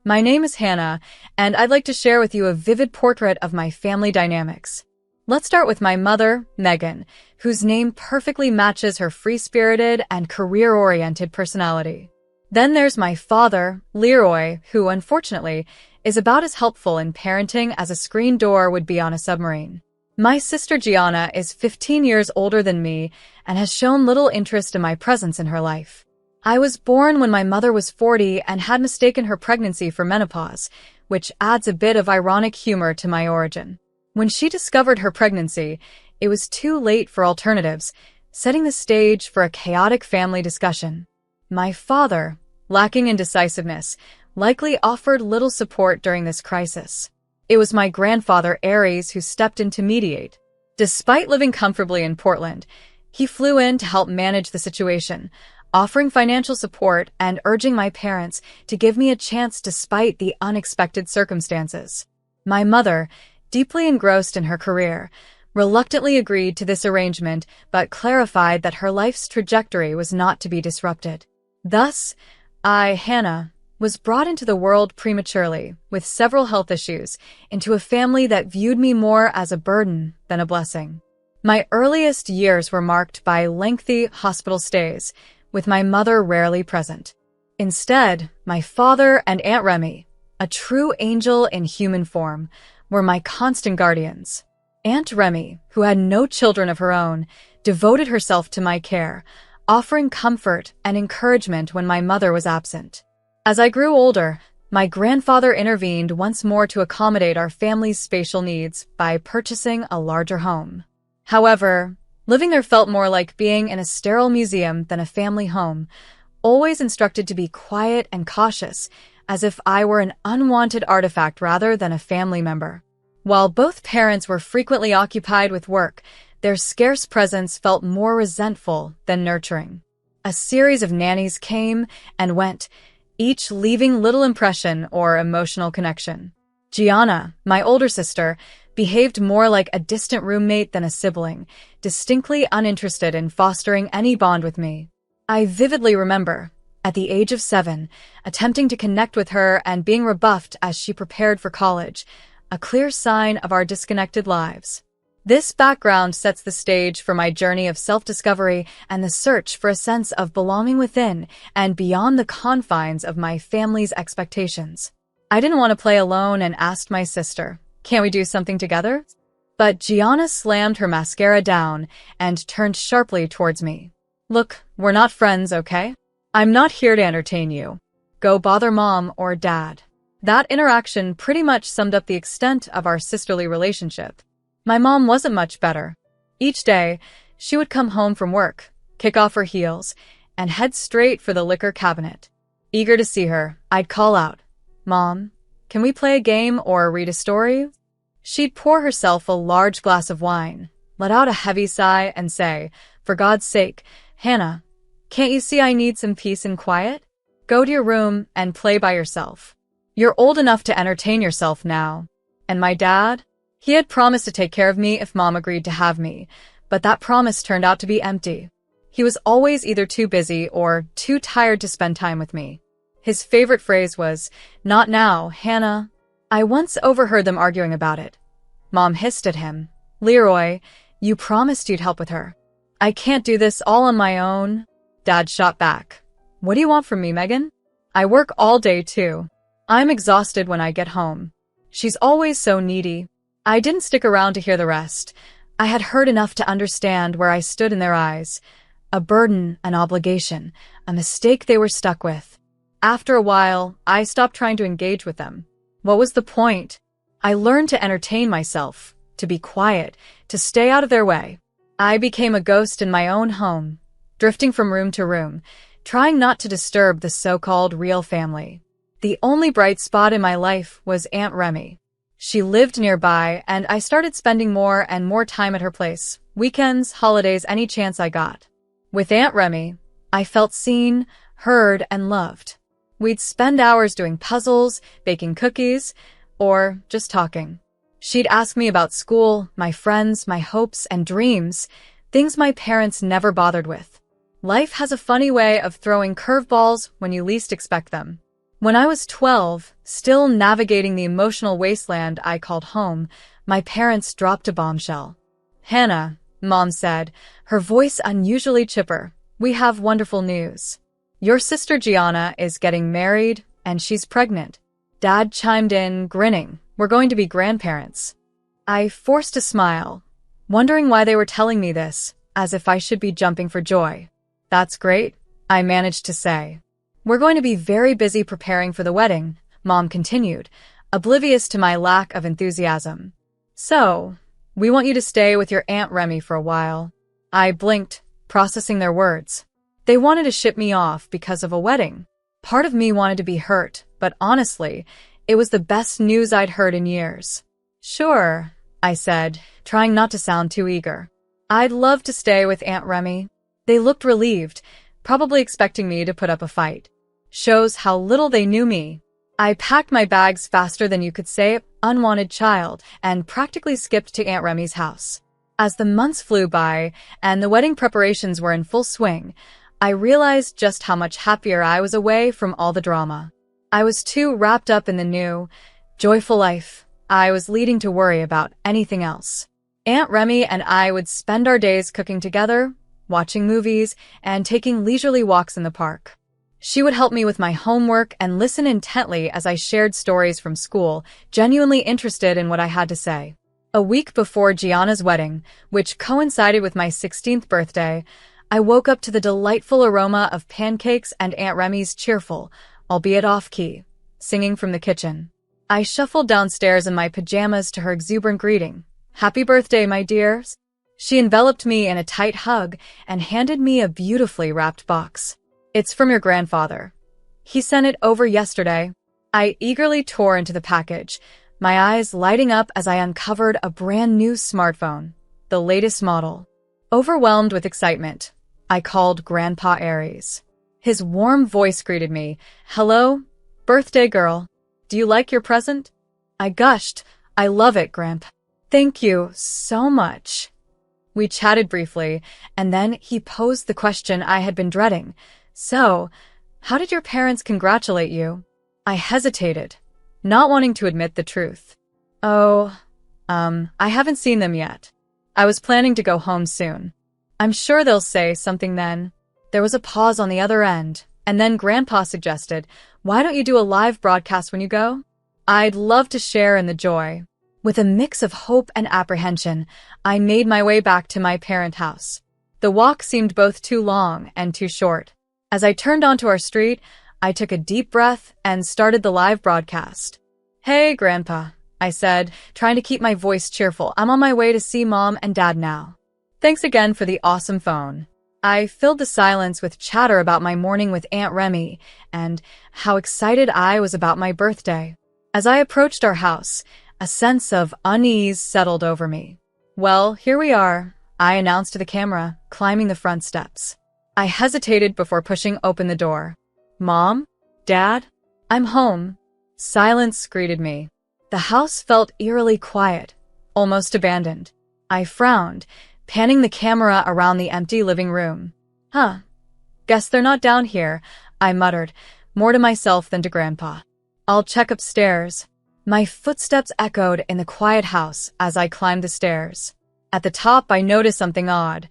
My name is Hannah, and I'd like to share with you a vivid portrait of my family dynamics. Let's start with my mother, Megan, whose name perfectly matches her free-spirited and career-oriented personality. Then there's my father, Leroy, who, unfortunately, is about as helpful in parenting as a screen door would be on a submarine. My sister Gianna is 15 years older than me and has shown little interest in my presence in her life. I was born when my mother was 40 and had mistaken her pregnancy for menopause, which adds a bit of ironic humor to my origin. When she discovered her pregnancy, it was too late for alternatives, setting the stage for a chaotic family discussion. My father, lacking in decisiveness, likely offered little support during this crisis. It was my grandfather, Aries, who stepped in to mediate. Despite living comfortably in Portland, he flew in to help manage the situation, offering financial support and urging my parents to give me a chance despite the unexpected circumstances. My mother, deeply engrossed in her career, reluctantly agreed to this arrangement but clarified that her life's trajectory was not to be disrupted. Thus, I, Hannah, was brought into the world prematurely, with several health issues, into a family that viewed me more as a burden than a blessing. My earliest years were marked by lengthy hospital stays, with my mother rarely present. Instead, my father and Aunt Remy, a true angel in human form, were my constant guardians. Aunt Remy, who had no children of her own, devoted herself to my care, offering comfort and encouragement when my mother was absent. As I grew older, my grandfather intervened once more to accommodate our family's spatial needs by purchasing a larger home. However, living there felt more like being in a sterile museum than a family home, always instructed to be quiet and cautious, as if I were an unwanted artifact rather than a family member. While both parents were frequently occupied with work, their scarce presence felt more resentful than nurturing. A series of nannies came and went, each leaving little impression or emotional connection. Gianna, my older sister, behaved more like a distant roommate than a sibling, distinctly uninterested in fostering any bond with me. I vividly remember, at the age of 7, attempting to connect with her and being rebuffed as she prepared for college, a clear sign of our disconnected lives. This background sets the stage for my journey of self-discovery and the search for a sense of belonging within and beyond the confines of my family's expectations. I didn't want to play alone and asked my sister, "Can't we do something together?" But Gianna slammed her mascara down and turned sharply towards me. "Look, we're not friends, okay? I'm not here to entertain you. Go bother mom or dad." That interaction pretty much summed up the extent of our sisterly relationship. My mom wasn't much better. Each day, she would come home from work, kick off her heels, and head straight for the liquor cabinet. Eager to see her, I'd call out, "Mom, can we play a game or read a story?" She'd pour herself a large glass of wine, let out a heavy sigh, and say, "For God's sake, Hannah, can't you see I need some peace and quiet? Go to your room and play by yourself. You're old enough to entertain yourself now." And my dad? He had promised to take care of me if Mom agreed to have me, but that promise turned out to be empty. He was always either too busy or too tired to spend time with me. His favorite phrase was, "Not now, Hannah." I once overheard them arguing about it. Mom hissed at him, "Leroy, you promised you'd help with her." "I can't do this all on my own." Dad shot back, "What do you want from me, Megan? I work all day too. I'm exhausted when I get home. She's always so needy." I didn't stick around to hear the rest. I had heard enough to understand where I stood in their eyes. A burden, an obligation, a mistake they were stuck with. After a while, I stopped trying to engage with them. What was the point? I learned to entertain myself, to be quiet, to stay out of their way. I became a ghost in my own home, drifting from room to room, trying not to disturb the so-called real family. The only bright spot in my life was Aunt Remy. She lived nearby, and I started spending more and more time at her place, weekends, holidays, any chance I got. With Aunt Remy, I felt seen, heard, and loved. We'd spend hours doing puzzles, baking cookies, or just talking. She'd ask me about school, my friends, my hopes and dreams, things my parents never bothered with. Life has a funny way of throwing curveballs when you least expect them. When I was 12, still navigating the emotional wasteland I called home, my parents dropped a bombshell. "Hannah," Mom said, her voice unusually chipper, "we have wonderful news. Your sister Gianna is getting married, and she's pregnant." Dad chimed in, grinning, "We're going to be grandparents." I forced a smile, wondering why they were telling me this, as if I should be jumping for joy. "That's great," I managed to say. "We're going to be very busy preparing for the wedding," Mom continued, oblivious to my lack of enthusiasm. "So, we want you to stay with your Aunt Remy for a while." I blinked, processing their words. They wanted to ship me off because of a wedding. Part of me wanted to be hurt, but honestly, it was the best news I'd heard in years. "Sure," I said, trying not to sound too eager. "I'd love to stay with Aunt Remy." They looked relieved, probably expecting me to put up a fight. Shows how little they knew me. I packed my bags faster than you could say, unwanted child, and practically skipped to Aunt Remy's house. As the months flew by and the wedding preparations were in full swing, I realized just how much happier I was away from all the drama. I was too wrapped up in the new, joyful life I was leading to worry about anything else. Aunt Remy and I would spend our days cooking together, watching movies, and taking leisurely walks in the park. She would help me with my homework and listen intently as I shared stories from school, genuinely interested in what I had to say. A week before Gianna's wedding, which coincided with my 16th birthday, I woke up to the delightful aroma of pancakes and Aunt Remy's cheerful, albeit off-key, singing from the kitchen. I shuffled downstairs in my pajamas to her exuberant greeting. "Happy birthday, my dears." She enveloped me in a tight hug and handed me a beautifully wrapped box. "It's from your grandfather. He sent it over yesterday." I eagerly tore into the package, my eyes lighting up as I uncovered a brand new smartphone, the latest model. Overwhelmed with excitement, I called Grandpa Aries. His warm voice greeted me. "Hello, birthday girl. Do you like your present?" I gushed. "I love it, Grandpa." "Thank you so much." We chatted briefly, and then he posed the question I had been dreading. "So, how did your parents congratulate you?" I hesitated, not wanting to admit the truth. "Oh, I haven't seen them yet. I was planning to go home soon. I'm sure they'll say something then." There was a pause on the other end, and then Grandpa suggested, "Why don't you do a live broadcast when you go? I'd love to share in the joy." With a mix of hope and apprehension, I made my way back to my parent house. The walk seemed both too long and too short. As I turned onto our street, I took a deep breath and started the live broadcast. "Hey, Grandpa," I said, trying to keep my voice cheerful. "I'm on my way to see Mom and Dad now. Thanks again for the awesome phone." I filled the silence with chatter about my morning with Aunt Remy and how excited I was about my birthday. As I approached our house, a sense of unease settled over me. "Well, here we are," I announced to the camera, climbing the front steps. I hesitated before pushing open the door. "Mom? Dad? I'm home." Silence greeted me. The house felt eerily quiet, almost abandoned. I frowned, panning the camera around the empty living room. Guess they're not down here," I muttered, more to myself than to Grandpa. "I'll check upstairs." My footsteps echoed in the quiet house as I climbed the stairs. At the top, I noticed something odd.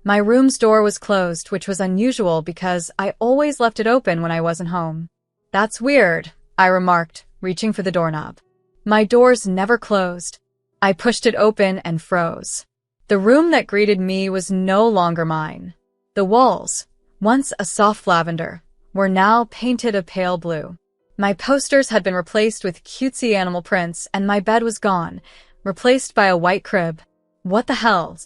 My room's door was closed, which was unusual because I always left it open when I wasn't home. "That's weird," I remarked, reaching for the doorknob. My doors never closed. I pushed it open and froze. The room that greeted me was no longer mine. The walls, once a soft lavender, were now painted a pale blue. My posters had been replaced with cutesy animal prints, and my bed was gone, replaced by a white crib. "What the hell?"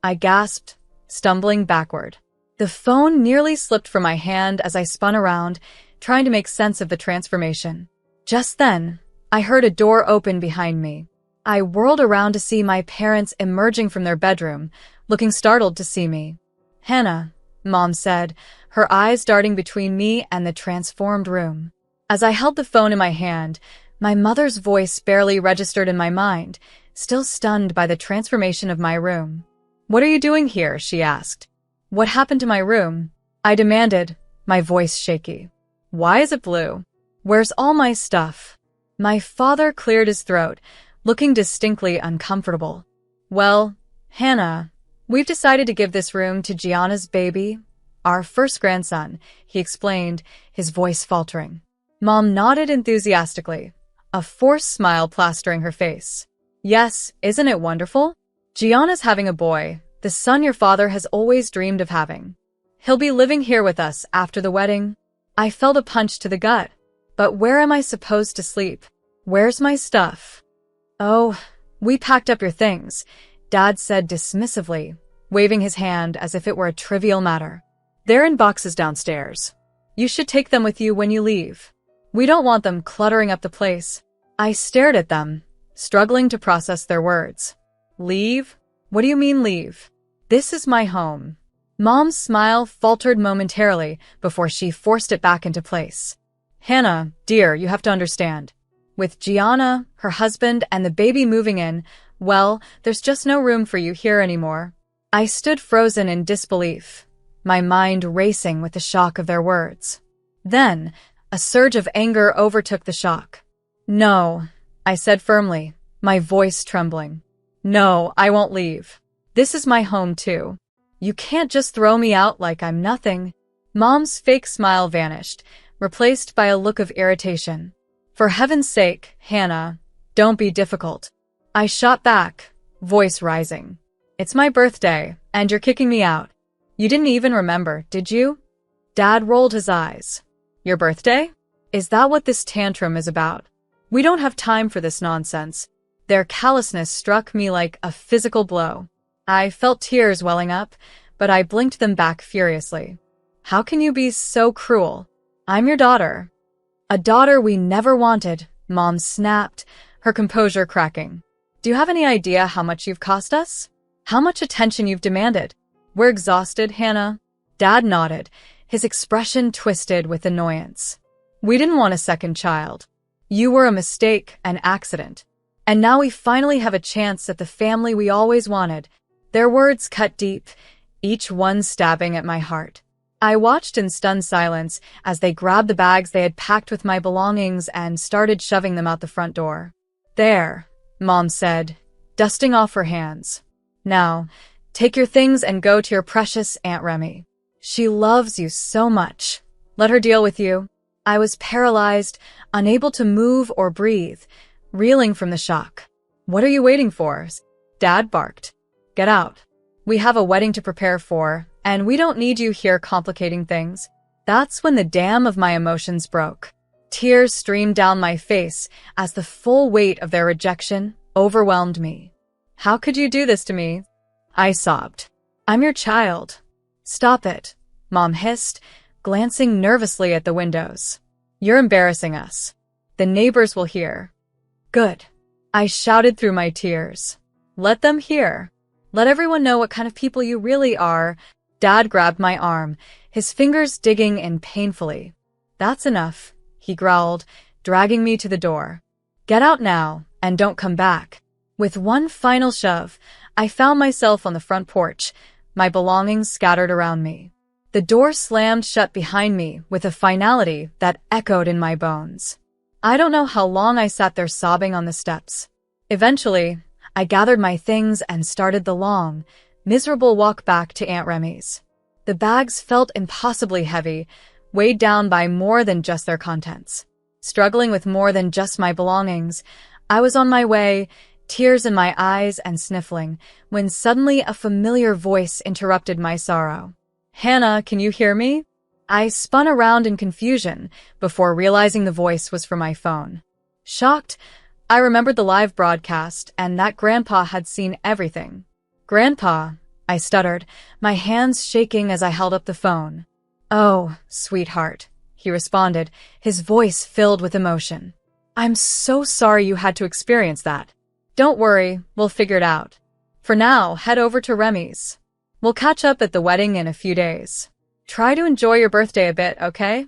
I gasped, stumbling backward. The phone nearly slipped from my hand as I spun around, trying to make sense of the transformation. Just then, I heard a door open behind me. I whirled around to see my parents emerging from their bedroom, looking startled to see me. "Hannah," Mom said, her eyes darting between me and the transformed room. As I held the phone in my hand, my mother's voice barely registered in my mind, still stunned by the transformation of my room. "What are you doing here?" she asked. "What happened to my room?" I demanded, my voice shaky. "Why is it blue?" Where's all my stuff? My father cleared his throat, looking distinctly uncomfortable. Well, Hannah, we've decided to give this room to Gianna's baby, our first grandson, he explained, his voice faltering. Mom nodded enthusiastically, a forced smile plastering her face. Yes, isn't it wonderful? Gianna's having a boy, the son your father has always dreamed of having. He'll be living here with us after the wedding. I felt a punch to the gut. But where am I supposed to sleep? Where's my stuff? Oh, we packed up your things, Dad said dismissively, waving his hand as if it were a trivial matter. They're in boxes downstairs. You should take them with you when you leave. We don't want them cluttering up the place. I stared at them, struggling to process their words. Leave? What do you mean leave? This is my home. Mom's smile faltered momentarily before she forced it back into place. Hannah, dear, you have to understand. With Gianna, her husband, and the baby moving in, well, there's just no room for you here anymore. I stood frozen in disbelief, my mind racing with the shock of their words. Then, a surge of anger overtook the shock. No, I said firmly, my voice trembling. No, I won't leave. This is my home too. You can't just throw me out like I'm nothing. Mom's fake smile vanished, replaced by a look of irritation. For heaven's sake, Hannah, don't be difficult. I shot back, voice rising. It's my birthday, and you're kicking me out. You didn't even remember, did you? Dad rolled his eyes. Your birthday? Is that what this tantrum is about? We don't have time for this nonsense. Their callousness struck me like a physical blow. I felt tears welling up, but I blinked them back furiously. How can you be so cruel? I'm your daughter. A daughter we never wanted, Mom snapped, her composure cracking. Do you have any idea how much you've cost us? How much attention you've demanded? We're exhausted, Hannah. Dad nodded, his expression twisted with annoyance. We didn't want a second child. You were a mistake, an accident. And now we finally have a chance at the family we always wanted. Their words cut deep, each one stabbing at my heart. I watched in stunned silence as they grabbed the bags they had packed with my belongings and started shoving them out the front door. There, Mom said, dusting off her hands. Now, take your things and go to your precious Aunt Remy. She loves you so much. Let her deal with you. I was paralyzed, unable to move or breathe, reeling from the shock. What are you waiting for? Dad barked. Get out. We have a wedding to prepare for, and we don't need you here complicating things. That's when the dam of my emotions broke. Tears streamed down my face as the full weight of their rejection overwhelmed me. How could you do this to me? I sobbed. I'm your child. Stop it, Mom hissed, glancing nervously at the windows. You're embarrassing us. The neighbors will hear. Good. I shouted through my tears. Let them hear. Let everyone know what kind of people you really are. Dad grabbed my arm, his fingers digging in painfully. That's enough, he growled, dragging me to the door. Get out now, and don't come back. With one final shove, I found myself on the front porch, my belongings scattered around me. The door slammed shut behind me with a finality that echoed in my bones. I don't know how long I sat there sobbing on the steps. Eventually, I gathered my things and started the long, miserable walk back to Aunt Remy's. The bags felt impossibly heavy, weighed down by more than just their contents. Struggling with more than just my belongings, I was on my way, tears in my eyes and sniffling, when suddenly a familiar voice interrupted my sorrow. Hannah, can you hear me? I spun around in confusion before realizing the voice was from my phone. Shocked, I remembered the live broadcast and that Grandpa had seen everything. Grandpa, I stuttered, my hands shaking as I held up the phone. Oh, sweetheart, he responded, his voice filled with emotion. I'm so sorry you had to experience that. Don't worry, we'll figure it out. For now, head over to Remy's. We'll catch up at the wedding in a few days. Try to enjoy your birthday a bit, okay?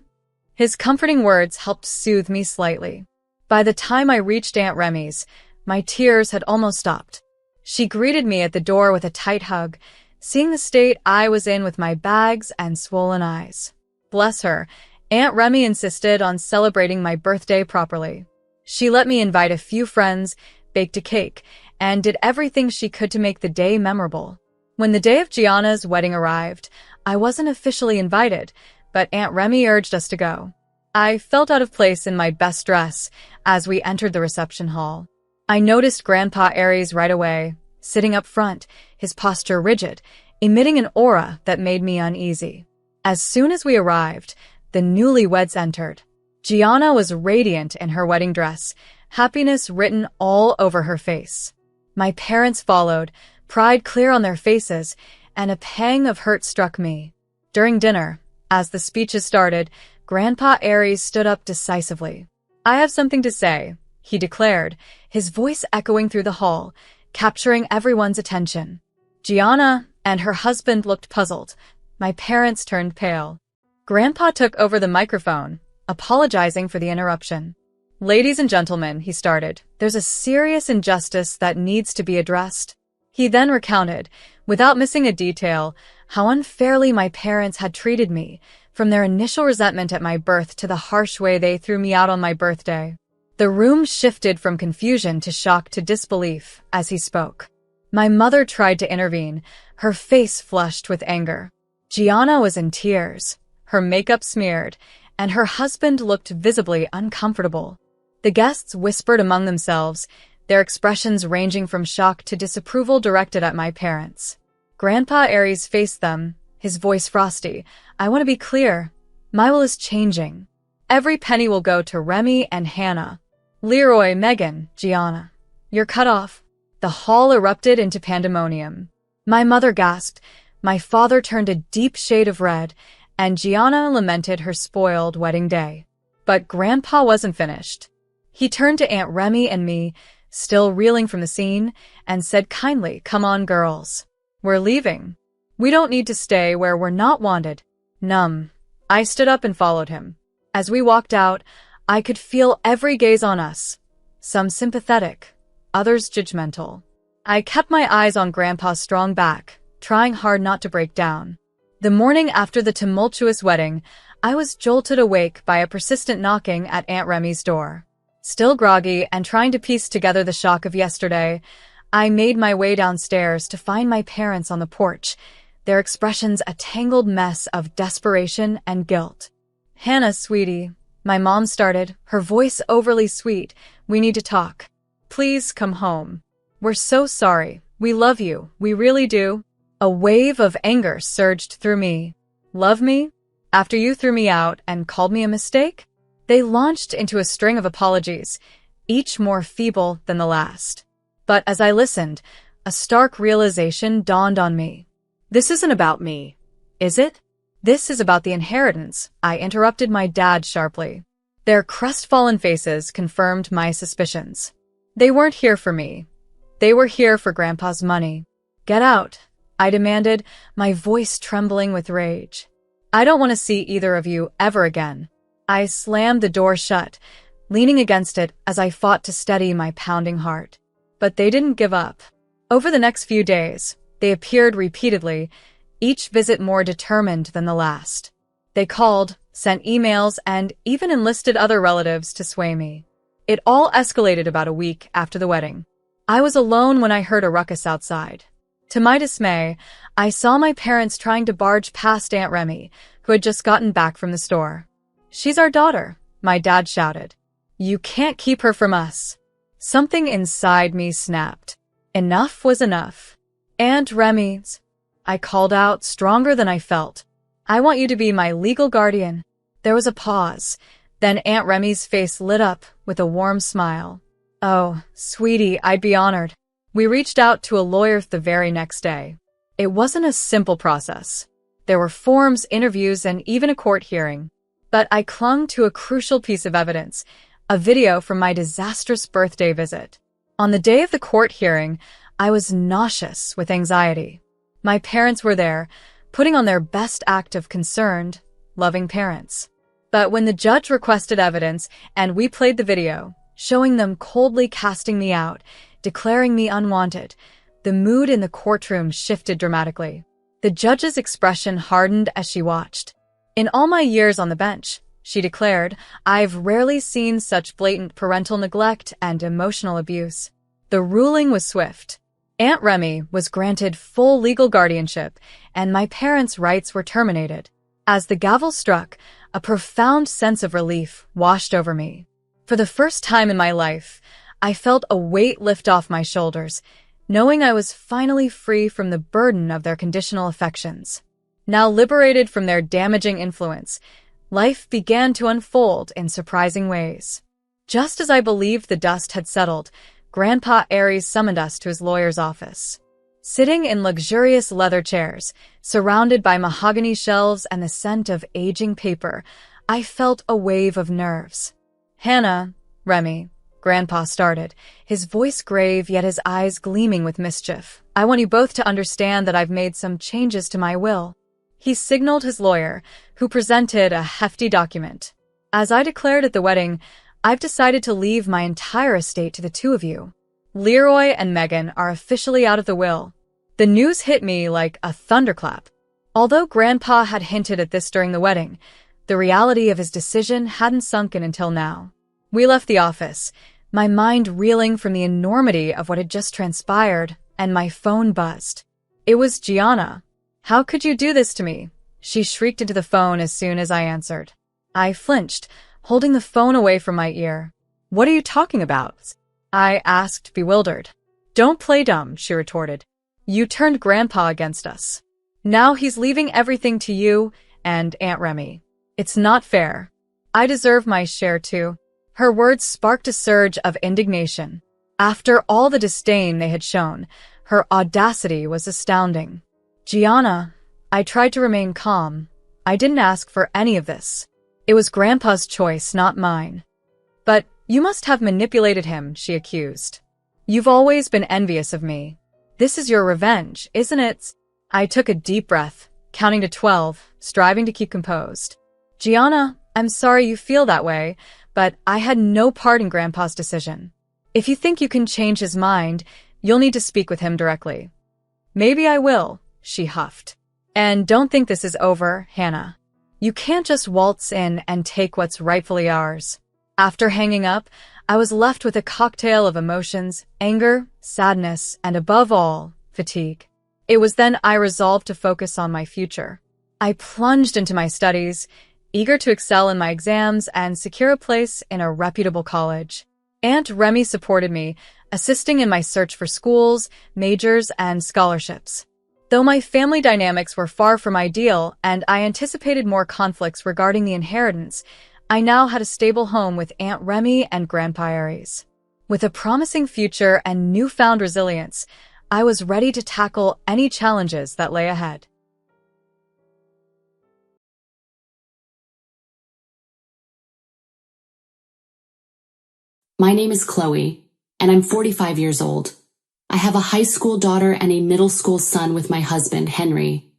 His comforting words helped soothe me slightly. By the time I reached Aunt Remy's, my tears had almost stopped. She greeted me at the door with a tight hug, seeing the state I was in with my bags and swollen eyes. Bless her, Aunt Remy insisted on celebrating my birthday properly. She let me invite a few friends, baked a cake, and did everything she could to make the day memorable. When the day of Gianna's wedding arrived, I wasn't officially invited, but Aunt Remy urged us to go. I felt out of place in my best dress as we entered the reception hall. I noticed Grandpa Aries right away, sitting up front, his posture rigid, emitting an aura that made me uneasy. As soon as we arrived, the newlyweds entered. Gianna was radiant in her wedding dress, happiness written all over her face. My parents followed, pride clear on their faces, and a pang of hurt struck me. During dinner, as the speeches started, Grandpa Aries stood up decisively. "I have something to say," he declared, his voice echoing through the hall, capturing everyone's attention. Gianna and her husband looked puzzled. My parents turned pale. Grandpa took over the microphone, apologizing for the interruption. "Ladies and gentlemen," he started, "there's a serious injustice that needs to be addressed." He then recounted, without missing a detail, how unfairly my parents had treated me, from their initial resentment at my birth to the harsh way they threw me out on my birthday. The room shifted from confusion to shock to disbelief as he spoke. My mother tried to intervene, her face flushed with anger. Gianna was in tears, her makeup smeared, and her husband looked visibly uncomfortable. The guests whispered among themselves, their expressions ranging from shock to disapproval directed at my parents. Grandpa Aries faced them, his voice frosty. "I want to be clear. My will is changing. Every penny will go to Remy and Hannah. Leroy, Megan, Gianna. You're cut off." The hall erupted into pandemonium. My mother gasped, my father turned a deep shade of red, and Gianna lamented her spoiled wedding day. But Grandpa wasn't finished. He turned to Aunt Remy and me, still reeling from the scene, and said kindly, "Come on, girls. We're leaving. We don't need to stay where we're not wanted." Numb. I stood up and followed him. As we walked out, I could feel every gaze on us. Some sympathetic, others judgmental. I kept my eyes on Grandpa's strong back, trying hard not to break down. The morning after the tumultuous wedding, I was jolted awake by a persistent knocking at Aunt Remy's door. Still groggy and trying to piece together the shock of yesterday, I made my way downstairs to find my parents on the porch, their expressions a tangled mess of desperation and guilt. "Hannah, sweetie," my mom started, her voice overly sweet, "we need to talk. Please come home. We're so sorry. We love you. We really do." A wave of anger surged through me. "Love me? After you threw me out and called me a mistake?" They launched into a string of apologies, each more feeble than the last. But as I listened, a stark realization dawned on me. This isn't about me, is it? This is about the inheritance, I interrupted my dad sharply. Their crestfallen faces confirmed my suspicions. They weren't here for me. They were here for Grandpa's money. "Get out," I demanded, my voice trembling with rage. "I don't want to see either of you ever again." I slammed the door shut, leaning against it as I fought to steady my pounding heart. But they didn't give up. Over the next few days, they appeared repeatedly, each visit more determined than the last. They called, sent emails, and even enlisted other relatives to sway me. It all escalated about a week after the wedding. I was alone when I heard a ruckus outside. To my dismay, I saw my parents trying to barge past Aunt Remy, who had just gotten back from the store. "She's our daughter," my dad shouted. "You can't keep her from us." Something inside me snapped. Enough was enough. "Aunt Remy's," I called out, stronger than I felt. "I want you to be my legal guardian." There was a pause. Then Aunt Remy's face lit up with a warm smile. "Oh, sweetie, I'd be honored." We reached out to a lawyer the very next day. It wasn't a simple process. There were forms, interviews, and even a court hearing. But I clung to a crucial piece of evidence, a video from my disastrous birthday visit. On the day of the court hearing, I was nauseous with anxiety. My parents were there, putting on their best act of concerned, loving parents. But when the judge requested evidence and we played the video, showing them coldly casting me out, declaring me unwanted, the mood in the courtroom shifted dramatically. The judge's expression hardened as she watched. In all my years on the bench, she declared. "I've rarely seen such blatant parental neglect and emotional abuse." The ruling was swift. Aunt Remy was granted full legal guardianship, and my parents' rights were terminated. As the gavel struck, a profound sense of relief washed over me. For the first time in my life, I felt a weight lift off my shoulders, knowing I was finally free from the burden of their conditional affections. Now liberated from their damaging influence, life began to unfold in surprising ways. Just as I believed the dust had settled, Grandpa Aries summoned us to his lawyer's office. Sitting in luxurious leather chairs, surrounded by mahogany shelves and the scent of aging paper, I felt a wave of nerves. "Hannah, Remy," Grandpa started, his voice grave yet his eyes gleaming with mischief. "I want you both to understand that I've made some changes to my will." He signaled his lawyer, who presented a hefty document. "As I declared at the wedding, I've decided to leave my entire estate to the two of you. Leroy and Megan are officially out of the will." The news hit me like a thunderclap. Although Grandpa had hinted at this during the wedding, the reality of his decision hadn't sunk in until now. We left the office, my mind reeling from the enormity of what had just transpired, and my phone buzzed. It was Gianna. "How could you do this to me?" she shrieked into the phone as soon as I answered. I flinched, holding the phone away from my ear. "What are you talking about?" I asked, bewildered. "Don't play dumb," she retorted. "You turned Grandpa against us. Now he's leaving everything to you and Aunt Remy. It's not fair. I deserve my share too." Her words sparked a surge of indignation. After all the disdain they had shown, her audacity was astounding. "Gianna," I tried to remain calm. "I didn't ask for any of this. It was Grandpa's choice, not mine." "But you must have manipulated him," she accused. "You've always been envious of me. This is your revenge, isn't it?" I took a deep breath, counting to 12, striving to keep composed. "Gianna, I'm sorry you feel that way, but I had no part in Grandpa's decision. If you think you can change his mind, you'll need to speak with him directly." "Maybe I will," she huffed. "And don't think this is over, Hannah. You can't just waltz in and take what's rightfully ours." After hanging up, I was left with a cocktail of emotions, anger, sadness, and above all, fatigue. It was then I resolved to focus on my future. I plunged into my studies, eager to excel in my exams and secure a place in a reputable college. Aunt Remy supported me, assisting in my search for schools, majors, and scholarships. Though my family dynamics were far from ideal and I anticipated more conflicts regarding the inheritance, I now had a stable home with Aunt Remy and Grandpa Aries. With a promising future and newfound resilience, I was ready to tackle any challenges that lay ahead. My name is Chloe, and I'm 45 years old. I have a high school daughter and a middle school son with my husband, Henry.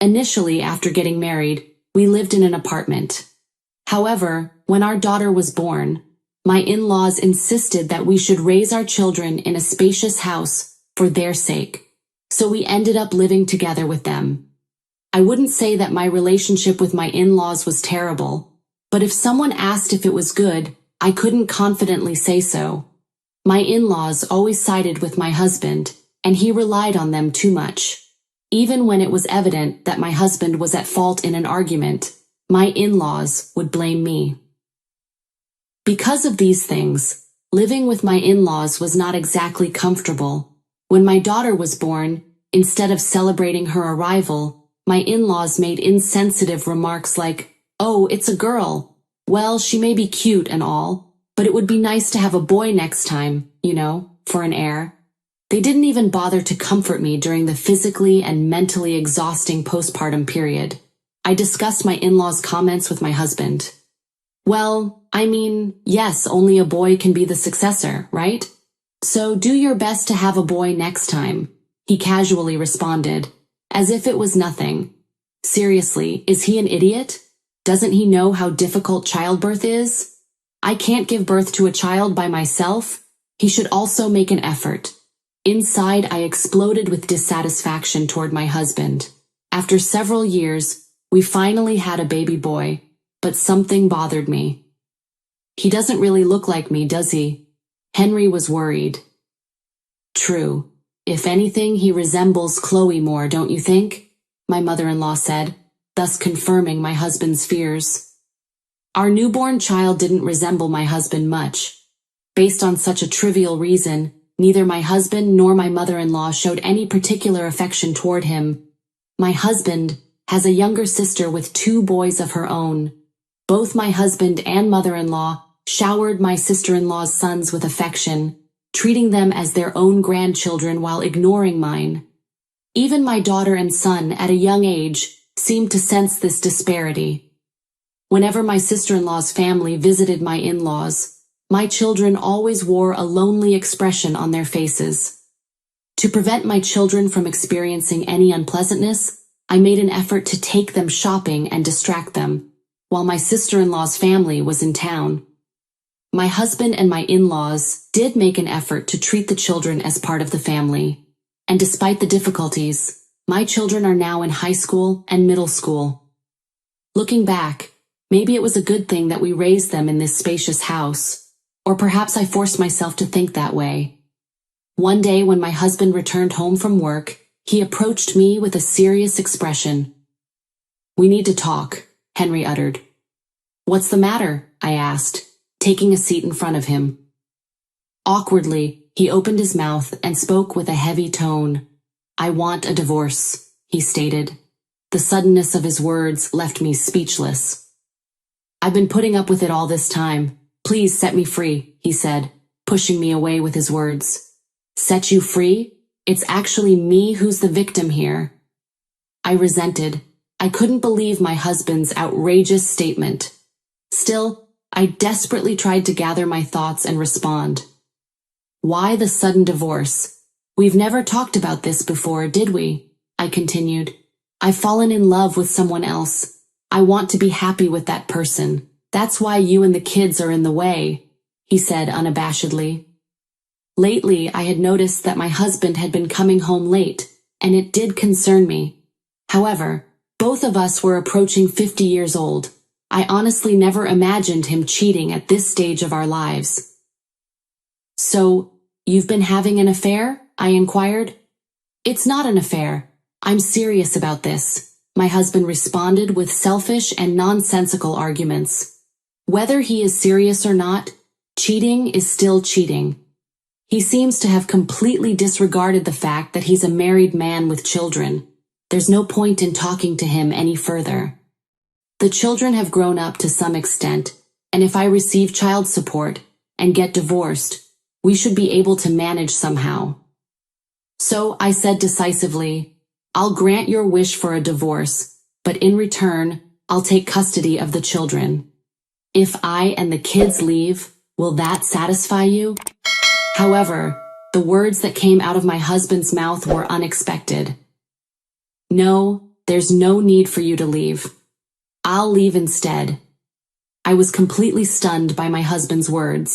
Initially, after getting married, we lived in an apartment. However, when our daughter was born, my in-laws insisted that we should raise our children in a spacious house for their sake, so we ended up living together with them. I wouldn't say that my relationship with my in-laws was terrible, but if someone asked if it was good, I couldn't confidently say so. My in-laws always sided with my husband, and he relied on them too much. Even when it was evident that my husband was at fault in an argument, my in-laws would blame me. Because of these things, living with my in-laws was not exactly comfortable. When my daughter was born, instead of celebrating her arrival, my in-laws made insensitive remarks like, "Oh, it's a girl. Well, she may be cute and all, but it would be nice to have a boy next time, for an heir." They didn't even bother to comfort me during the physically and mentally exhausting postpartum period. I discussed my in-laws' comments with my husband. "Well, yes, only a boy can be the successor, right? So do your best to have a boy next time," he casually responded, as if it was nothing. Seriously, is he an idiot? Doesn't he know how difficult childbirth is? I can't give birth to a child by myself. He should also make an effort. Inside, I exploded with dissatisfaction toward my husband. After several years, we finally had a baby boy, but something bothered me. "He doesn't really look like me, does he?" Henry was worried. "True. If anything, he resembles Chloe more, don't you think?" my mother-in-law said, thus confirming my husband's fears. Our newborn child didn't resemble my husband much. Based on such a trivial reason, neither my husband nor my mother-in-law showed any particular affection toward him. My husband has a younger sister with 2 boys of her own. Both my husband and mother-in-law showered my sister-in-law's sons with affection, treating them as their own grandchildren while ignoring mine. Even my daughter and son at a young age seemed to sense this disparity. Whenever my sister-in-law's family visited my in-laws, my children always wore a lonely expression on their faces. To prevent my children from experiencing any unpleasantness, I made an effort to take them shopping and distract them, while my sister-in-law's family was in town. My husband and my in-laws did make an effort to treat the children as part of the family, and despite the difficulties, my children are now in high school and middle school. Looking back, maybe it was a good thing that we raised them in this spacious house, or perhaps I forced myself to think that way. One day when my husband returned home from work, he approached me with a serious expression. "We need to talk," Henry uttered. "What's the matter?" I asked, taking a seat in front of him. Awkwardly, he opened his mouth and spoke with a heavy tone. "I want a divorce," he stated. The suddenness of his words left me speechless. "I've been putting up with it all this time. Please set me free," he said, pushing me away with his words. "Set you free? It's actually me who's the victim here." I resented. I couldn't believe my husband's outrageous statement. Still, I desperately tried to gather my thoughts and respond. "Why the sudden divorce? We've never talked about this before, did we?" I continued. "I've fallen in love with someone else. I want to be happy with that person. That's why you and the kids are in the way," he said unabashedly. Lately, I had noticed that my husband had been coming home late, and it did concern me. However, both of us were approaching 50 years old. I honestly never imagined him cheating at this stage of our lives. "So, you've been having an affair?" I inquired. "It's not an affair. I'm serious about this," my husband responded with selfish and nonsensical arguments. Whether he is serious or not, cheating is still cheating. He seems to have completely disregarded the fact that he's a married man with children. There's no point in talking to him any further. The children have grown up to some extent, and if I receive child support and get divorced, we should be able to manage somehow. So I said decisively, "I'll grant your wish for a divorce, but in return, I'll take custody of the children. If I and the kids leave, will that satisfy you?" However, the words that came out of my husband's mouth were unexpected. "No, there's no need for you to leave. I'll leave instead." I was completely stunned by my husband's words.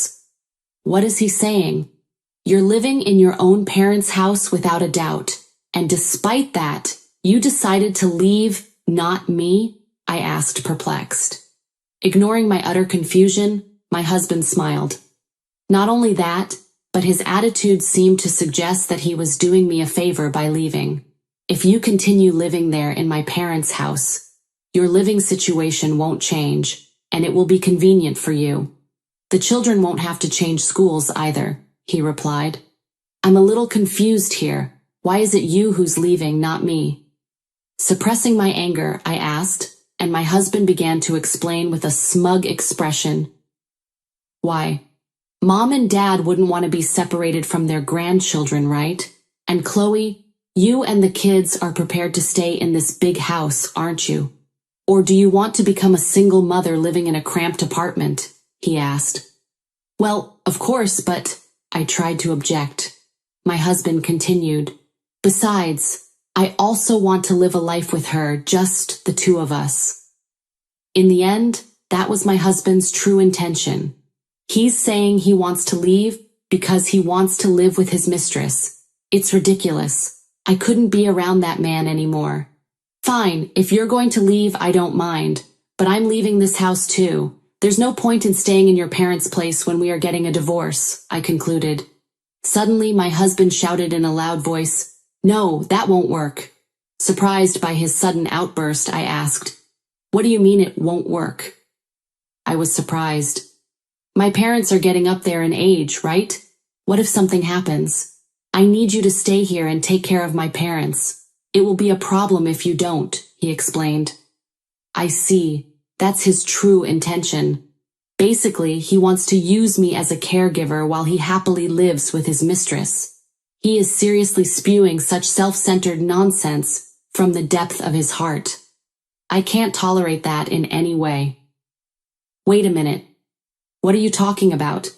What is he saying? You're living in your own parents' house without a doubt, and despite that, you decided to leave, not me? I asked, perplexed. Ignoring my utter confusion, my husband smiled. Not only that, but his attitude seemed to suggest that he was doing me a favor by leaving. "If you continue living there in my parents' house, your living situation won't change, and it will be convenient for you. The children won't have to change schools either," he replied. "I'm a little confused here. Why is it you who's leaving, not me?" Suppressing my anger, I asked, and my husband began to explain with a smug expression. "Why? Mom and Dad wouldn't want to be separated from their grandchildren, right? And Chloe, you and the kids are prepared to stay in this big house, aren't you? Or do you want to become a single mother living in a cramped apartment?" he asked. "Well, of course, but," I tried to object. My husband continued, "Besides, I also want to live a life with her, just the 2 of us." In the end, that was my husband's true intention. He's saying he wants to leave because he wants to live with his mistress. It's ridiculous. I couldn't be around that man anymore. "Fine, if you're going to leave, I don't mind, But I'm leaving this house too. There's no point in staying in your parents' place when we are getting a divorce, I concluded. Suddenly, my husband shouted in a loud voice, "No, that won't work." Surprised by his sudden outburst, I asked, "What do you mean it won't work?" I was surprised. My parents are getting up there in age, right? What if something happens? I need you to stay here and take care of my parents. It will be a problem if you don't, he explained. I see. That's his true intention. Basically, he wants to use me as a caregiver while he happily lives with his mistress. He is seriously spewing such self-centered nonsense from the depth of his heart. I can't tolerate that in any way. Wait a minute. What are you talking about?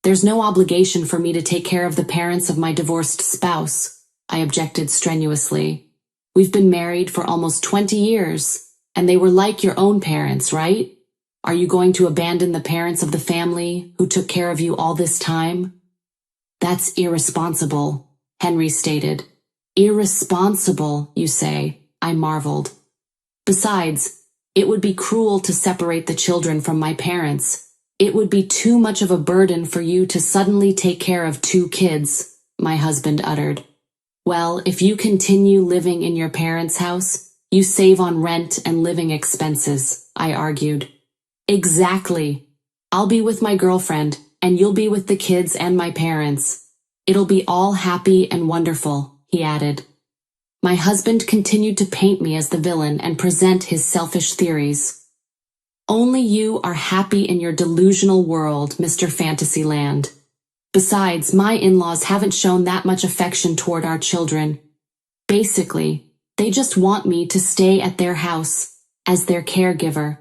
There's no obligation for me to take care of the parents of my divorced spouse, I objected strenuously. We've been married for almost 20 years, and they were like your own parents, right? Are you going to abandon the parents of the family who took care of you all this time? That's irresponsible, Henry stated. Irresponsible, you say, I marveled. Besides, it would be cruel to separate the children from my parents. It would be too much of a burden for you to suddenly take care of 2 kids, my husband uttered. Well, if you continue living in your parents' house, you save on rent and living expenses, I argued. Exactly. I'll be with my girlfriend, and you'll be with the kids and my parents. It'll be all happy and wonderful, he added. My husband continued to paint me as the villain and present his selfish theories. Only you are happy in your delusional world, Mr. Fantasyland. Besides, my in-laws haven't shown that much affection toward our children. Basically, they just want me to stay at their house, as their caregiver.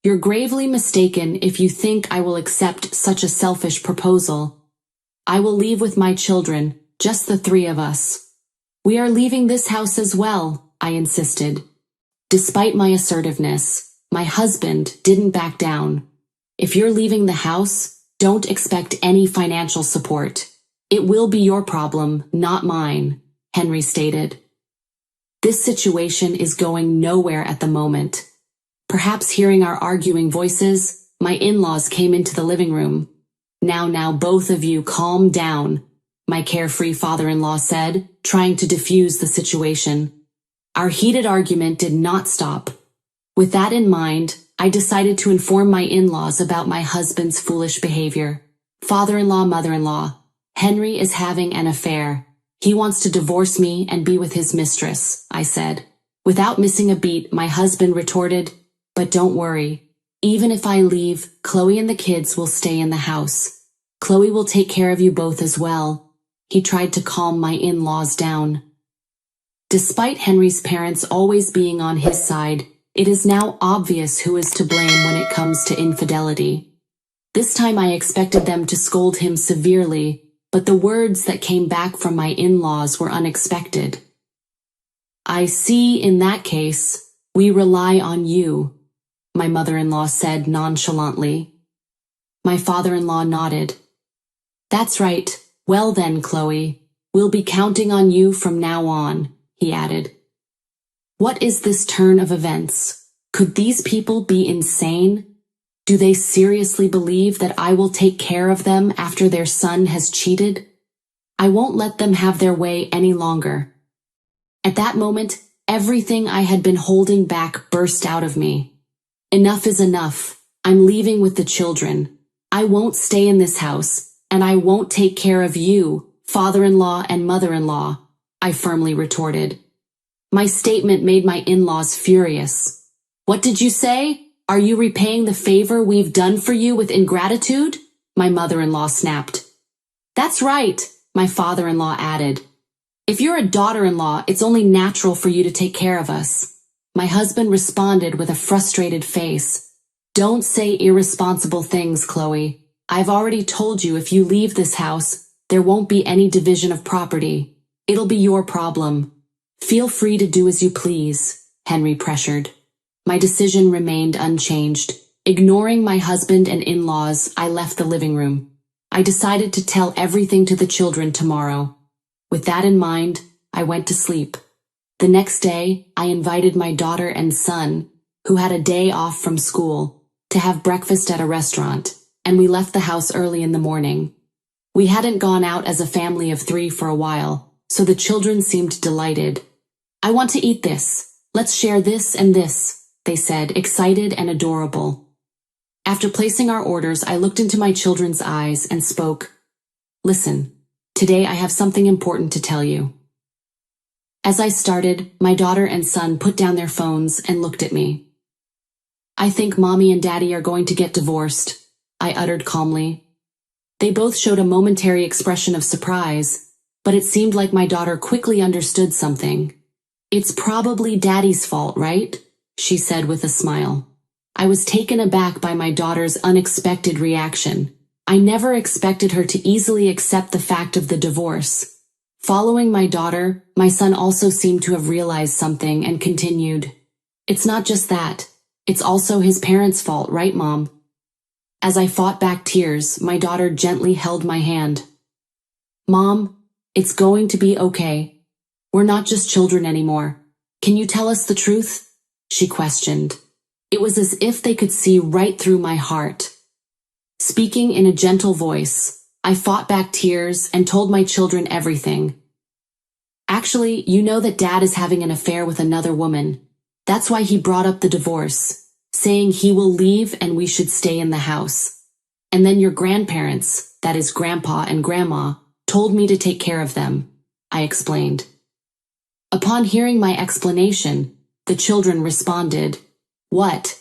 You're gravely mistaken if you think I will accept such a selfish proposal. I will leave with my children, just the 3 of us. We are leaving this house as well, I insisted. Despite my assertiveness, my husband didn't back down. If you're leaving the house, don't expect any financial support. It will be your problem, not mine, Henry stated. This situation is going nowhere at the moment. Perhaps hearing our arguing voices, my in-laws came into the living room. Now, both of you calm down, my carefree father-in-law said, trying to defuse the situation. Our heated argument did not stop. With that in mind, I decided to inform my in-laws about my husband's foolish behavior. Father-in-law, mother-in-law, Henry is having an affair. He wants to divorce me and be with his mistress, I said. Without missing a beat, my husband retorted, but don't worry. Even if I leave, Chloe and the kids will stay in the house. Chloe will take care of you both as well. He tried to calm my in-laws down. Despite Henry's parents always being on his side, it is now obvious who is to blame when it comes to infidelity. This time I expected them to scold him severely, but the words that came back from my in-laws were unexpected. I see, in that case, we rely on you, my mother-in-law said nonchalantly. My father-in-law nodded. That's right. Well then, Chloe, we'll be counting on you from now on, he added. What is this turn of events? Could these people be insane? Do they seriously believe that I will take care of them after their son has cheated? I won't let them have their way any longer. At that moment, everything I had been holding back burst out of me. Enough is enough. I'm leaving with the children. I won't stay in this house, and I won't take care of you, father-in-law and mother-in-law, I firmly retorted. My statement made my in-laws furious. What did you say? Are you repaying the favor we've done for you with ingratitude? My mother-in-law snapped. That's right, my father-in-law added. If you're a daughter-in-law, it's only natural for you to take care of us. My husband responded with a frustrated face. Don't say irresponsible things, Chloe. I've already told you if you leave this house, there won't be any division of property. It'll be your problem. Feel free to do as you please, Henry pressured. My decision remained unchanged. Ignoring my husband and in-laws, I left the living room. I decided to tell everything to the children tomorrow. With that in mind, I went to sleep. The next day, I invited my daughter and son, who had a day off from school, to have breakfast at a restaurant, and we left the house early in the morning. We hadn't gone out as a family of 3 for a while, so the children seemed delighted. "I want to eat this. Let's share this and this," they said, excited and adorable. After placing our orders, I looked into my children's eyes and spoke. "Listen, today I have something important to tell you." As I started, my daughter and son put down their phones and looked at me. "I think Mommy and Daddy are going to get divorced," I uttered calmly. They both showed a momentary expression of surprise, but it seemed like my daughter quickly understood something. "It's probably Daddy's fault, right?" she said with a smile. I was taken aback by my daughter's unexpected reaction. I never expected her to easily accept the fact of the divorce. Following my daughter, my son also seemed to have realized something and continued. "It's not just that. It's also his parents' fault, right, Mom?" As I fought back tears, my daughter gently held my hand. "Mom, it's going to be okay. We're not just children anymore. Can you tell us the truth?" she questioned. It was as if they could see right through my heart. Speaking in a gentle voice, I fought back tears and told my children everything. "Actually, you know that Dad is having an affair with another woman. That's why he brought up the divorce, saying he will leave and we should stay in the house. And then your grandparents, that is Grandpa and Grandma, told me to take care of them," I explained. Upon hearing my explanation, the children responded, "What?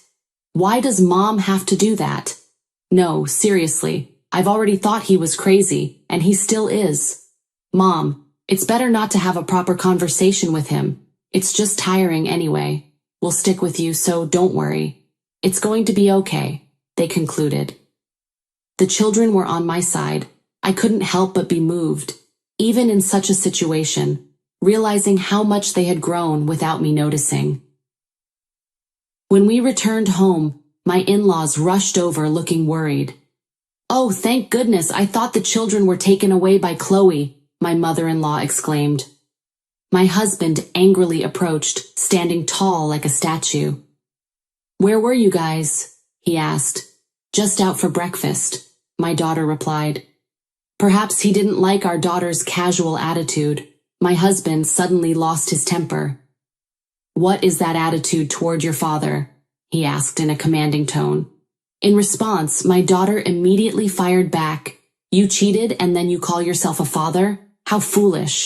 Why does Mom have to do that? No, seriously, I've already thought he was crazy, and he still is. Mom, it's better not to have a proper conversation with him. It's just tiring anyway. We'll stick with you, so don't worry. It's going to be okay," they concluded. The children were on my side. I couldn't help but be moved, even in such a situation, realizing how much they had grown without me noticing. When we returned home, my in-laws rushed over looking worried. "Oh, thank goodness, I thought the children were taken away by Chloe," my mother-in-law exclaimed. My husband angrily approached, standing tall like a statue. "Where were you guys?" he asked. "Just out for breakfast," my daughter replied. Perhaps he didn't like our daughter's casual attitude. My husband suddenly lost his temper. "What is that attitude toward your father?" he asked in a commanding tone. In response, my daughter immediately fired back. "You cheated and then you call yourself a father? How foolish."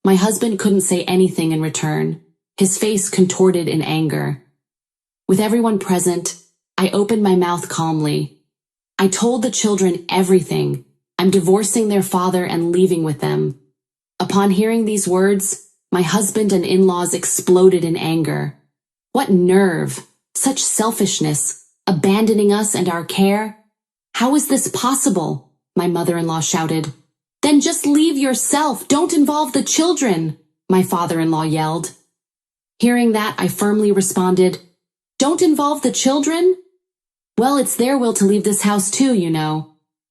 My husband couldn't say anything in return. His face contorted in anger. With everyone present, I opened my mouth calmly. I told the children everything. I'm divorcing their father and leaving with them. Upon hearing these words, my husband and in-laws exploded in anger. What nerve! Such selfishness! Abandoning us and our care? "How is this possible?" my mother-in-law shouted. "Then just leave yourself! Don't involve the children!" my father-in-law yelled. Hearing that, I firmly responded, "Don't involve the children? Well, it's their will to leave this house too, you know."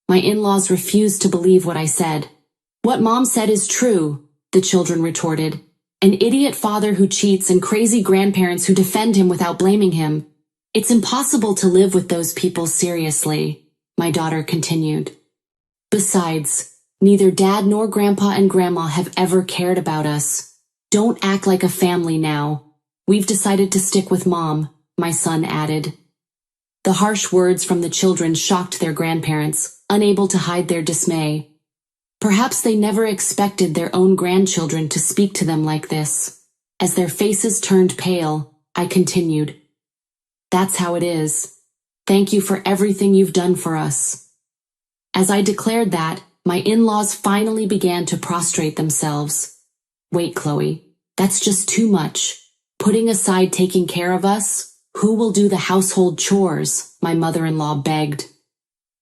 My in-laws refused to believe what I said. "What Mom said is true," the children retorted. "An idiot father who cheats and crazy grandparents who defend him without blaming him. It's impossible to live with those people seriously," my daughter continued. "Besides, neither Dad nor Grandpa and Grandma have ever cared about us. Don't act like a family now. We've decided to stick with Mom," my son added. The harsh words from the children shocked their grandparents, unable to hide their dismay. Perhaps they never expected their own grandchildren to speak to them like this. As their faces turned pale, I continued, "That's how it is. Thank you for everything you've done for us." As I declared that, my in-laws finally began to prostrate themselves. "Wait, Chloe, that's just too much. Putting aside taking care of us, who will do the household chores?" my mother-in-law begged.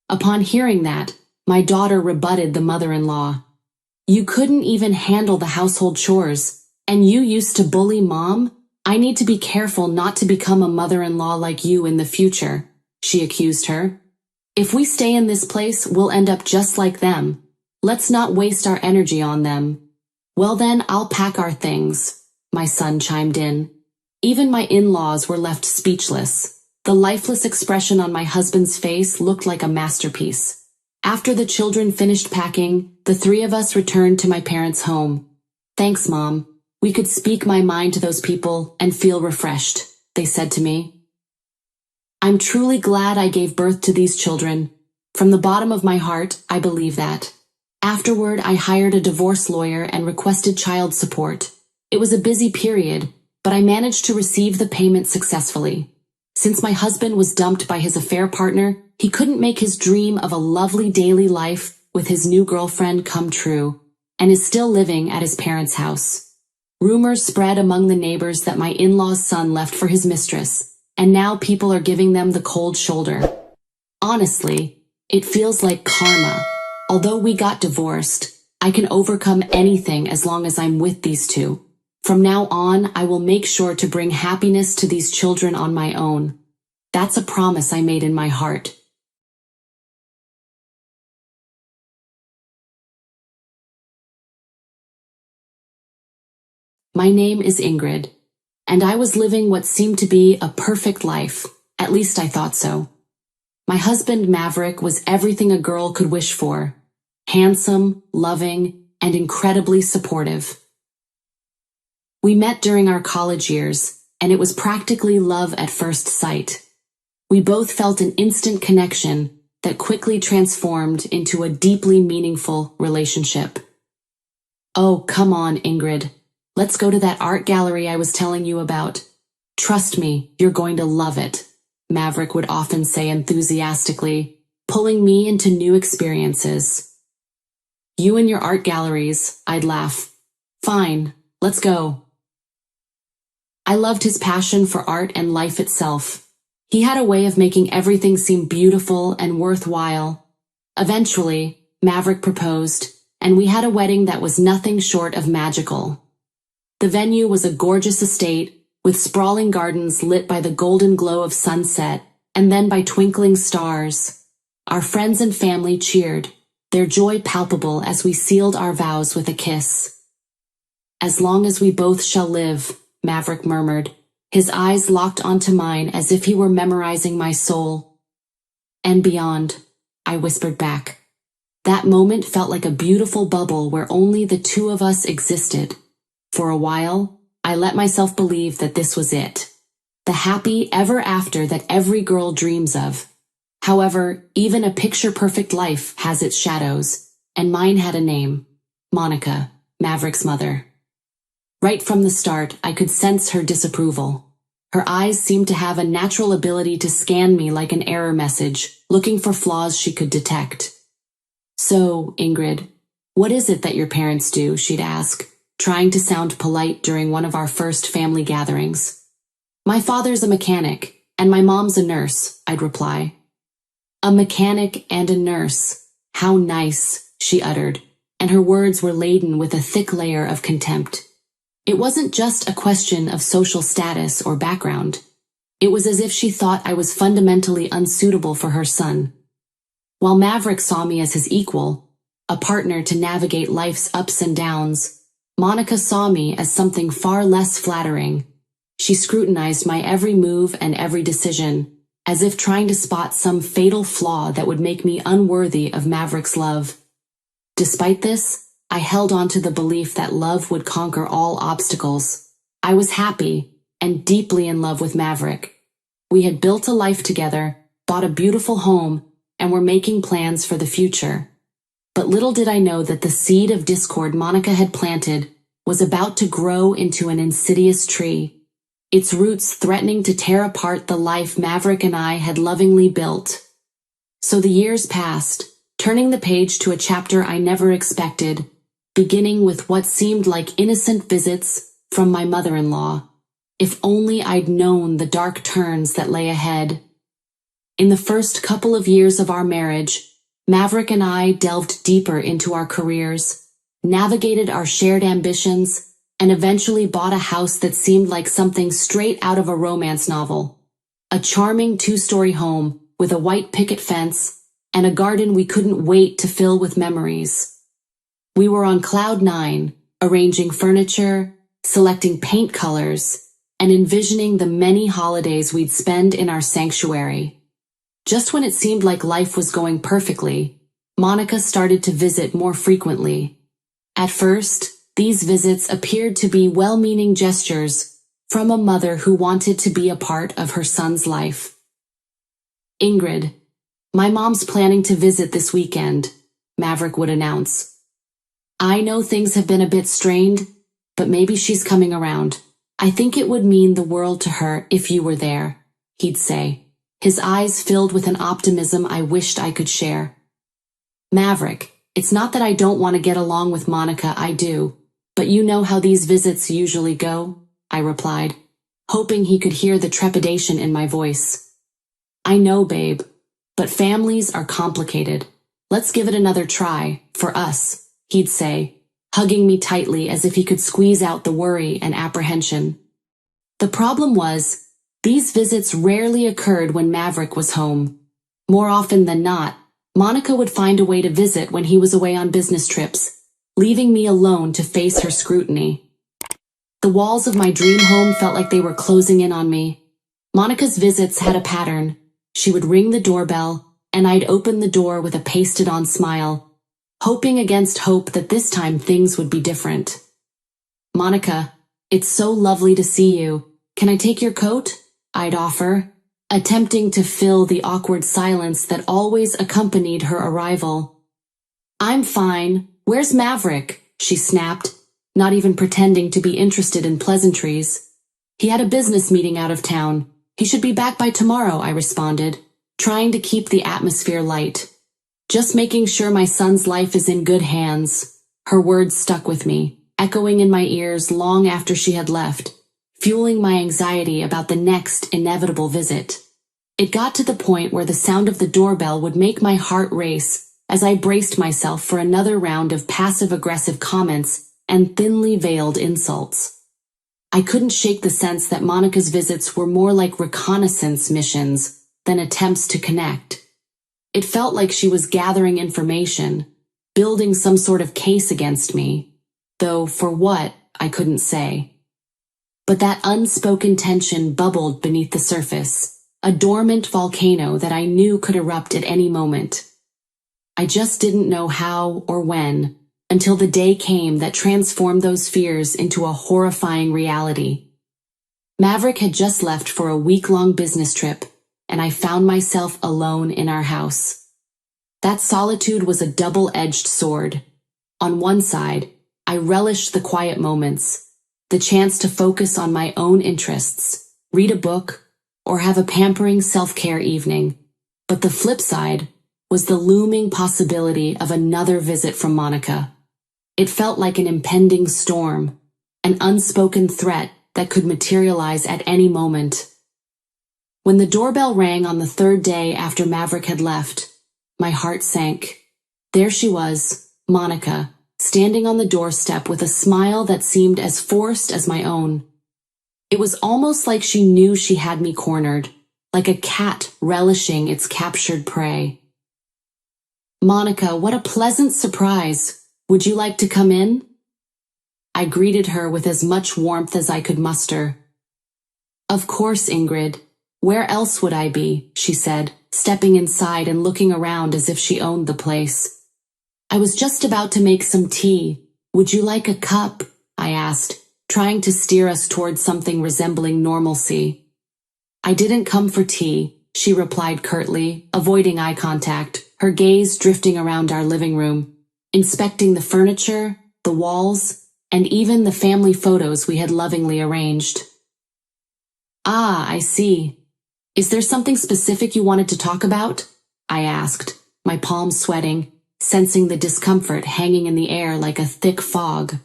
Upon hearing that, my daughter rebutted the mother-in-law. "You couldn't even handle the household chores, and you used to bully Mom? I need to be careful not to become a mother-in-law like you in the future," she accused her. "If we stay in this place, we'll end up just like them. Let's not waste our energy on them." "Well then, I'll pack our things," my son chimed in. Even my in-laws were left speechless. The lifeless expression on my husband's face looked like a masterpiece. After the children finished packing, the three of us returned to my parents' home. "Thanks, Mom. We could speak my mind to those people and feel refreshed," they said to me. I'm truly glad I gave birth to these children. From the bottom of my heart, I believe that. Afterward, I hired a divorce lawyer and requested child support. It was a busy period, but I managed to receive the payment successfully. Since my husband was dumped by his affair partner, he couldn't make his dream of a lovely daily life with his new girlfriend come true, and is still living at his parents' house. Rumors spread among the neighbors that my in-law's son left for his mistress, and now people are giving them the cold shoulder. Honestly, it feels like karma. Although we got divorced, I can overcome anything as long as I'm with these two. From now on, I will make sure to bring happiness to these children on my own. That's a promise I made in my heart. My name is Ingrid, and I was living what seemed to be a perfect life. At least I thought so. My husband, Maverick, was everything a girl could wish for. Handsome, loving, and incredibly supportive. We met during our college years, and it was practically love at first sight. We both felt an instant connection that quickly transformed into a deeply meaningful relationship. "Oh, come on, Ingrid. Let's go to that art gallery I was telling you about. Trust me, you're going to love it," Maverick would often say enthusiastically, pulling me into new experiences. "You and your art galleries," I'd laugh. "Fine, let's go." I loved his passion for art and life itself. He had a way of making everything seem beautiful and worthwhile. Eventually, Maverick proposed, and we had a wedding that was nothing short of magical. The venue was a gorgeous estate, with sprawling gardens lit by the golden glow of sunset, and then by twinkling stars. Our friends and family cheered, their joy palpable as we sealed our vows with a kiss. "As long as we both shall live," Maverick murmured, his eyes locked onto mine as if he were memorizing my soul. "And beyond," I whispered back. That moment felt like a beautiful bubble where only the two of us existed. For a while, I let myself believe that this was it. The happy ever after that every girl dreams of. However, even a picture-perfect life has its shadows, and mine had a name. Monica, Maverick's mother. Right from the start, I could sense her disapproval. Her eyes seemed to have a natural ability to scan me like an error message, looking for flaws she could detect. "So, Ingrid, what is it that your parents do?" she'd ask, trying to sound polite during one of our first family gatherings. "My father's a mechanic, and my mom's a nurse," I'd reply. "A mechanic and a nurse. How nice," she uttered, and her words were laden with a thick layer of contempt. It wasn't just a question of social status or background. It was as if she thought I was fundamentally unsuitable for her son. While Maverick saw me as his equal, a partner to navigate life's ups and downs, Monica saw me as something far less flattering. She scrutinized my every move and every decision, as if trying to spot some fatal flaw that would make me unworthy of Maverick's love. Despite this, I held on to the belief that love would conquer all obstacles. I was happy and deeply in love with Maverick. We had built a life together, bought a beautiful home, and were making plans for the future. But little did I know that the seed of discord Monica had planted was about to grow into an insidious tree, its roots threatening to tear apart the life Maverick and I had lovingly built. So the years passed, turning the page to a chapter I never expected, beginning with what seemed like innocent visits from my mother-in-law. If only I'd known the dark turns that lay ahead. In the first couple of years of our marriage, Maverick and I delved deeper into our careers, navigated our shared ambitions, and eventually bought a house that seemed like something straight out of a romance novel. A charming two-story home with a white picket fence and a garden we couldn't wait to fill with memories. We were on cloud nine, arranging furniture, selecting paint colors, and envisioning the many holidays we'd spend in our sanctuary. Just when it seemed like life was going perfectly, Monica started to visit more frequently. At first, these visits appeared to be well-meaning gestures from a mother who wanted to be a part of her son's life. "Ingrid, my mom's planning to visit this weekend," Maverick would announce. "I know things have been a bit strained, but maybe she's coming around. I think it would mean the world to her if you were there," he'd say, his eyes filled with an optimism I wished I could share. "Maverick, it's not that I don't want to get along with Monica, I do, but you know how these visits usually go," I replied, hoping he could hear the trepidation in my voice. "I know, babe, but families are complicated. Let's give it another try, for us," he'd say, hugging me tightly as if he could squeeze out the worry and apprehension. The problem was, these visits rarely occurred when Maverick was home. More often than not, Monica would find a way to visit when he was away on business trips, leaving me alone to face her scrutiny. The walls of my dream home felt like they were closing in on me. Monica's visits had a pattern. She would ring the doorbell, and I'd open the door with a pasted-on smile, hoping against hope that this time things would be different. "Monica, it's so lovely to see you. Can I take your coat?" I'd offer, attempting to fill the awkward silence that always accompanied her arrival. "I'm fine. Where's Maverick?" she snapped, not even pretending to be interested in pleasantries. "He had a business meeting out of town. He should be back by tomorrow," I responded, trying to keep the atmosphere light. "Just making sure my son's life is in good hands." Her words stuck with me, echoing in my ears long after she had left, fueling my anxiety about the next inevitable visit. It got to the point where the sound of the doorbell would make my heart race as I braced myself for another round of passive-aggressive comments and thinly veiled insults. I couldn't shake the sense that Monica's visits were more like reconnaissance missions than attempts to connect. It felt like she was gathering information, building some sort of case against me, though for what, I couldn't say. But that unspoken tension bubbled beneath the surface, a dormant volcano that I knew could erupt at any moment. I just didn't know how or when, until the day came that transformed those fears into a horrifying reality. Maverick had just left for a week-long business trip, and I found myself alone in our house. That solitude was a double-edged sword. On one side, I relished the quiet moments, the chance to focus on my own interests, read a book, or have a pampering self-care evening. But the flip side was the looming possibility of another visit from Monica. It felt like an impending storm, an unspoken threat that could materialize at any moment. When the doorbell rang on the third day after Maverick had left, my heart sank. There she was, Monica, standing on the doorstep with a smile that seemed as forced as my own. It was almost like she knew she had me cornered, like a cat relishing its captured prey. "Monica, what a pleasant surprise. Would you like to come in?" I greeted her with as much warmth as I could muster. "Of course, Ingrid. Where else would I be?" she said, stepping inside and looking around as if she owned the place. "I was just about to make some tea. Would you like a cup?" I asked, trying to steer us towards something resembling normalcy. "I didn't come for tea," she replied curtly, avoiding eye contact, her gaze drifting around our living room, inspecting the furniture, the walls, and even the family photos we had lovingly arranged. "Ah, I see. Is there something specific you wanted to talk about?" I asked, my palms sweating, sensing the discomfort hanging in the air like a thick fog.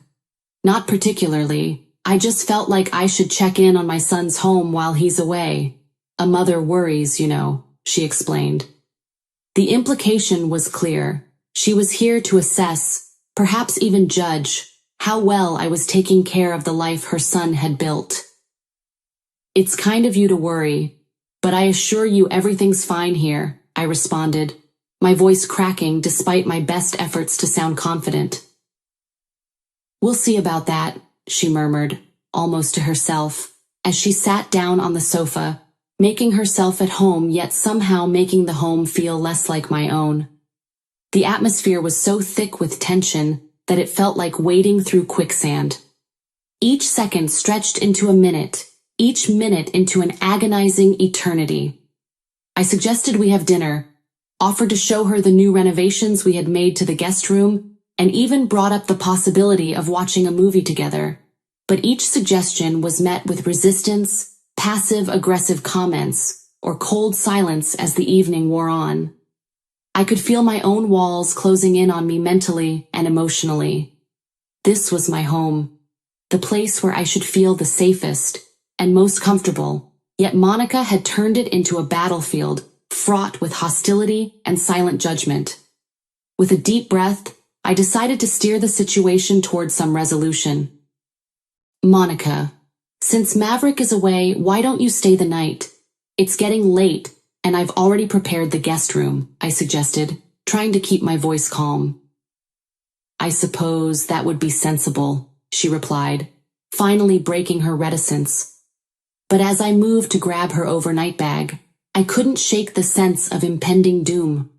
"Not particularly. I just felt like I should check in on my son's home while he's away. A mother worries, you know," she explained. The implication was clear. She was here to assess, perhaps even judge, how well I was taking care of the life her son had built. "It's kind of you to worry, but I assure you everything's fine here," I responded, my voice cracking despite my best efforts to sound confident. "We'll see about that," she murmured, almost to herself, as she sat down on the sofa, making herself at home yet somehow making the home feel less like my own. The atmosphere was so thick with tension that it felt like wading through quicksand. Each second stretched into a minute, each minute into an agonizing eternity. I suggested we have dinner, offered to show her the new renovations we had made to the guest room, and even brought up the possibility of watching a movie together. But each suggestion was met with resistance, passive-aggressive comments, or cold silence as the evening wore on. I could feel my own walls closing in on me mentally and emotionally. This was my home, the place where I should feel the safest and most comfortable, yet Monica had turned it into a battlefield fraught with hostility and silent judgment. With a deep breath, I decided to steer the situation towards some resolution. Monica, since Maverick is away, why don't you stay the night? It's getting late, and I've already prepared the guest room, I suggested, trying to keep my voice calm. I suppose that would be sensible, she replied, finally breaking her reticence. But as I moved to grab her overnight bag, I couldn't shake the sense of impending doom.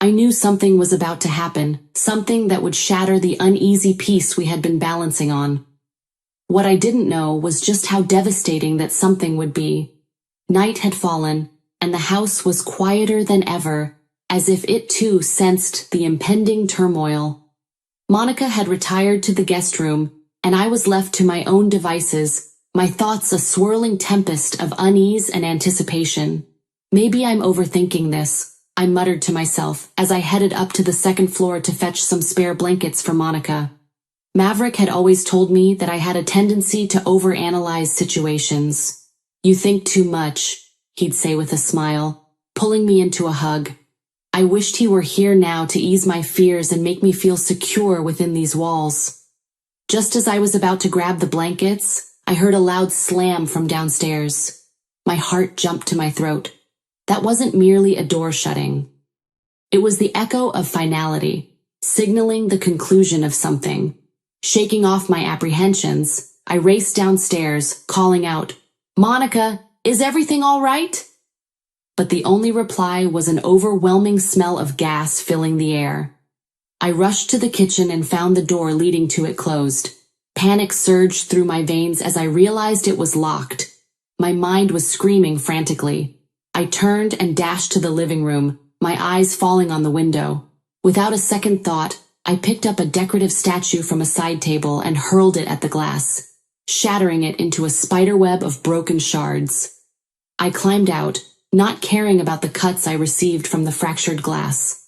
I knew something was about to happen, something that would shatter the uneasy peace we had been balancing on. What I didn't know was just how devastating that something would be. Night had fallen, and the house was quieter than ever, as if it too sensed the impending turmoil. Monica had retired to the guest room, and I was left to my own devices, my thoughts a swirling tempest of unease and anticipation. Maybe I'm overthinking this, I muttered to myself as I headed up to the second floor to fetch some spare blankets for Monica. Maverick had always told me that I had a tendency to overanalyze situations. You think too much, he'd say with a smile, pulling me into a hug. I wished he were here now to ease my fears and make me feel secure within these walls. Just as I was about to grab the blankets, I heard a loud slam from downstairs. My heart jumped to my throat. That wasn't merely a door shutting. It was the echo of finality, signaling the conclusion of something. Shaking off my apprehensions, I raced downstairs, calling out, "Monica, is everything all right?" But the only reply was an overwhelming smell of gas filling the air. I rushed to the kitchen and found the door leading to it closed. Panic surged through my veins as I realized it was locked. My mind was screaming frantically. I turned and dashed to the living room, my eyes falling on the window. Without a second thought, I picked up a decorative statue from a side table and hurled it at the glass, shattering it into a spiderweb of broken shards. I climbed out, not caring about the cuts I received from the fractured glass.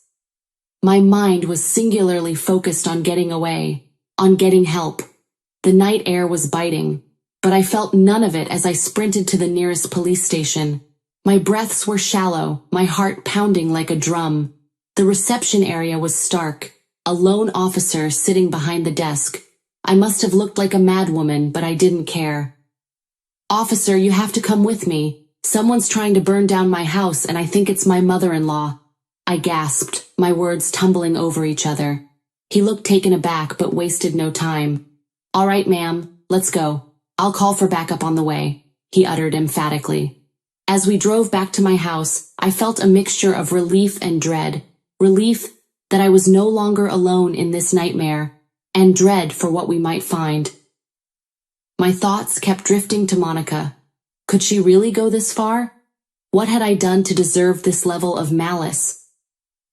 My mind was singularly focused on getting away, on getting help. The night air was biting, but I felt none of it as I sprinted to the nearest police station. My breaths were shallow, my heart pounding like a drum. The reception area was stark. A lone officer sitting behind the desk. I must have looked like a madwoman, but I didn't care. "Officer, you have to come with me. Someone's trying to burn down my house, and I think it's my mother-in-law." I gasped, my words tumbling over each other. He looked taken aback, but wasted no time. "All right, ma'am, let's go. I'll call for backup on the way," he uttered emphatically. As we drove back to my house, I felt a mixture of relief and dread. Relief that I was no longer alone in this nightmare, and dread for what we might find. My thoughts kept drifting to Monica. Could she really go this far? What had I done to deserve this level of malice?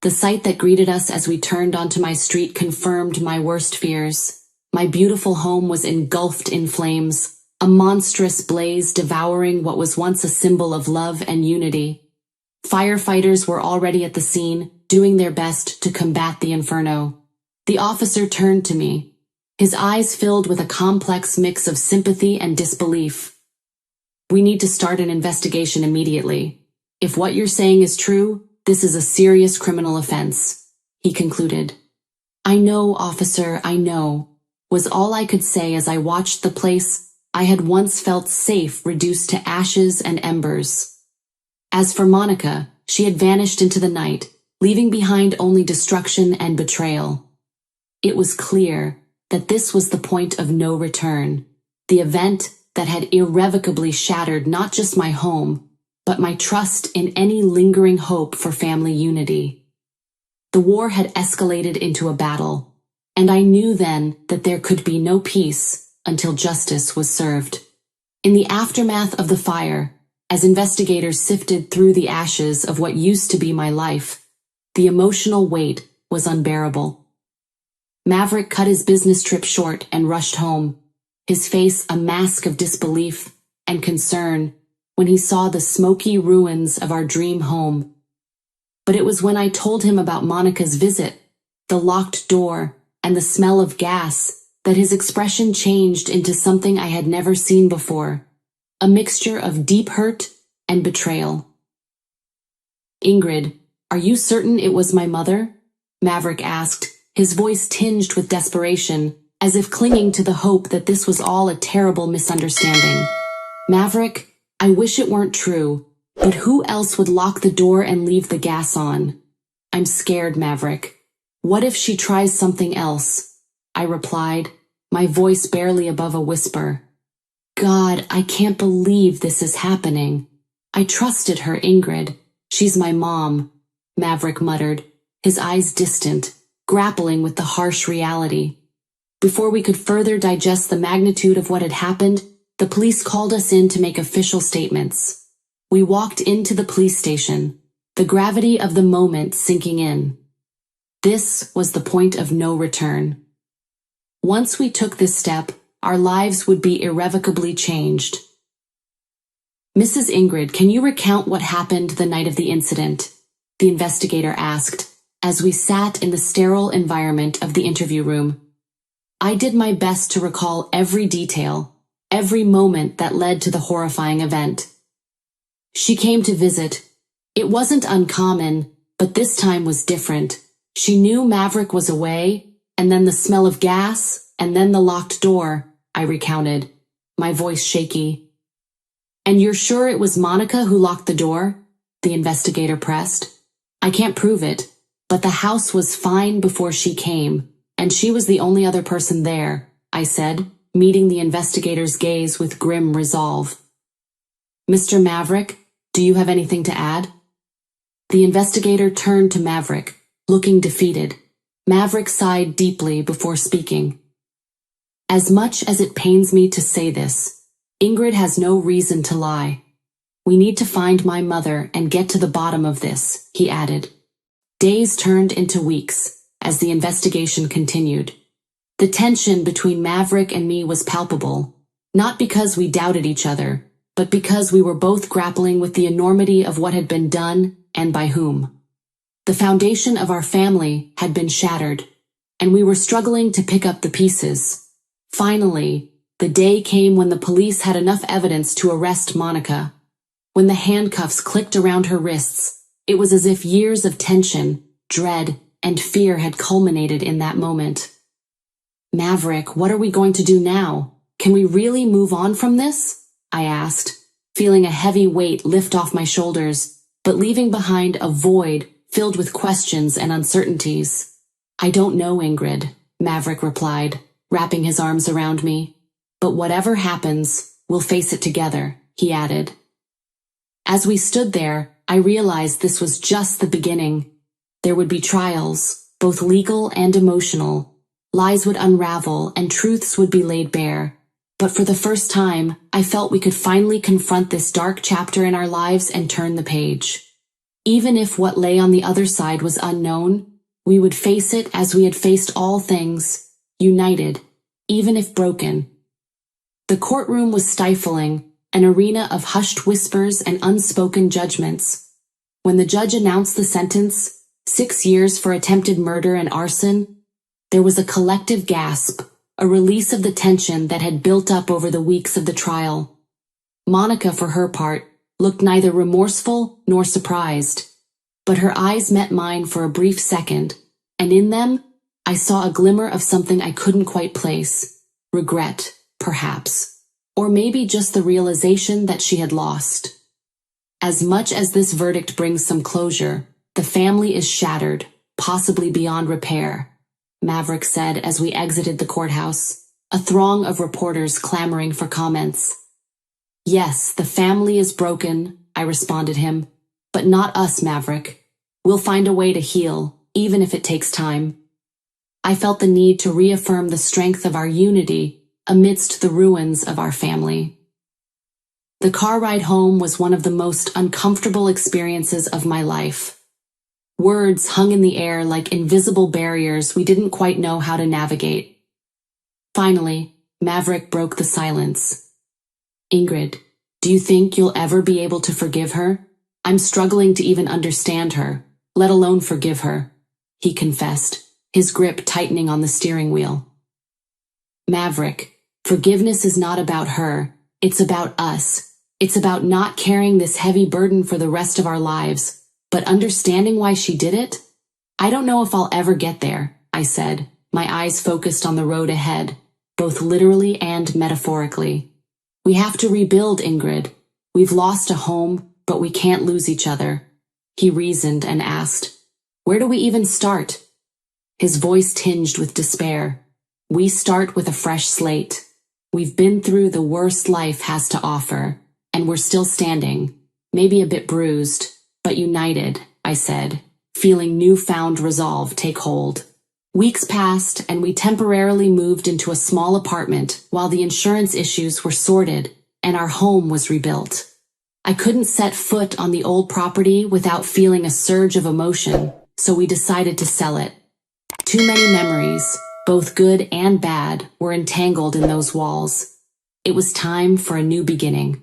The sight that greeted us as we turned onto my street confirmed my worst fears. My beautiful home was engulfed in flames, a monstrous blaze devouring what was once a symbol of love and unity. Firefighters were already at the scene, doing their best to combat the inferno. The officer turned to me, his eyes filled with a complex mix of sympathy and disbelief. "We need to start an investigation immediately. If what you're saying is true, this is a serious criminal offense," he concluded. "I know, officer, I know," was all I could say as I watched the place I had once felt safe reduced to ashes and embers. As for Monica, she had vanished into the night, leaving behind only destruction and betrayal. It was clear that this was the point of no return, the event that had irrevocably shattered not just my home, but my trust in any lingering hope for family unity. The war had escalated into a battle, and I knew then that there could be no peace until justice was served. In the aftermath of the fire, as investigators sifted through the ashes of what used to be my life, the emotional weight was unbearable. Maverick cut his business trip short and rushed home, his face a mask of disbelief and concern when he saw the smoky ruins of our dream home. But it was when I told him about Monica's visit, the locked door, and the smell of gas that his expression changed into something I had never seen before, a mixture of deep hurt and betrayal. "Ingrid, are you certain it was my mother?" Maverick asked, his voice tinged with desperation, as if clinging to the hope that this was all a terrible misunderstanding. "Maverick, I wish it weren't true, but who else would lock the door and leave the gas on? I'm scared, Maverick. What if she tries something else?" I replied, my voice barely above a whisper. "God, I can't believe this is happening. I trusted her, Ingrid. She's my mom," Maverick muttered, his eyes distant, grappling with the harsh reality. Before we could further digest the magnitude of what had happened, the police called us in to make official statements. We walked into the police station, the gravity of the moment sinking in. This was the point of no return. Once we took this step, our lives would be irrevocably changed. "Mrs. Ingrid, can you recount what happened the night of the incident?" the investigator asked, as we sat in the sterile environment of the interview room. I did my best to recall every detail, every moment that led to the horrifying event. "She came to visit. It wasn't uncommon, but this time was different. She knew Maverick was away, and then the smell of gas, and then the locked door," I recounted, my voice shaky. "And you're sure it was Monica who locked the door?" the investigator pressed. "I can't prove it, but the house was fine before she came, and she was the only other person there," I said, meeting the investigator's gaze with grim resolve. "Mr. Maverick, do you have anything to add?" The investigator turned to Maverick, looking defeated. Maverick sighed deeply before speaking. "As much as it pains me to say this, Ingrid has no reason to lie. We need to find my mother and get to the bottom of this," he added. Days turned into weeks as the investigation continued. The tension between Maverick and me was palpable, not because we doubted each other, but because we were both grappling with the enormity of what had been done and by whom. The foundation of our family had been shattered, and we were struggling to pick up the pieces. Finally, the day came when the police had enough evidence to arrest Monica. When the handcuffs clicked around her wrists, it was as if years of tension, dread, and fear had culminated in that moment. "Maverick, what are we going to do now? Can we really move on from this?" I asked, feeling a heavy weight lift off my shoulders, but leaving behind a void filled with questions and uncertainties. "I don't know, Ingrid," Maverick replied, wrapping his arms around me. "But whatever happens, we'll face it together," he added. As we stood there, I realized this was just the beginning. There would be trials, both legal and emotional. Lies would unravel and truths would be laid bare. But for the first time, I felt we could finally confront this dark chapter in our lives and turn the page. Even if what lay on the other side was unknown, we would face it as we had faced all things, united, even if broken. The courtroom was stifling, an arena of hushed whispers and unspoken judgments. When the judge announced the sentence, 6 years for attempted murder and arson, there was a collective gasp, a release of the tension that had built up over the weeks of the trial. Monica, for her part, looked neither remorseful nor surprised, but her eyes met mine for a brief second, and in them, I saw a glimmer of something I couldn't quite place. Regret, perhaps, or maybe just the realization that she had lost. As much as this verdict brings some closure, the family is shattered, possibly beyond repair, Maverick said as we exited the courthouse. a throng of reporters clamoring for comments. "Yes, the family is broken," I responded him. "But not us, Maverick. We'll find a way to heal, even if it takes time." I felt the need to reaffirm the strength of our unity amidst the ruins of our family. The car ride home was one of the most uncomfortable experiences of my life. Words hung in the air like invisible barriers we didn't quite know how to navigate. Finally, Maverick broke the silence. "Ingrid, do you think you'll ever be able to forgive her? I'm struggling to even understand her, let alone forgive her," he confessed, his grip tightening on the steering wheel. "Maverick, forgiveness is not about her, it's about us. It's about not carrying this heavy burden for the rest of our lives, but understanding why she did it? I don't know if I'll ever get there," I said, my eyes focused on the road ahead, both literally and metaphorically. "We have to rebuild, Ingrid. We've lost a home, but we can't lose each other," he reasoned and asked, "Where do we even start?" His voice tinged with despair. "We start with a fresh slate. We've been through the worst life has to offer, and we're still standing, maybe a bit bruised, but united," I said, feeling newfound resolve take hold. Weeks passed, and we temporarily moved into a small apartment while the insurance issues were sorted and our home was rebuilt. I couldn't set foot on the old property without feeling a surge of emotion, so we decided to sell it. Too many memories, both good and bad, were entangled in those walls. It was time for a new beginning.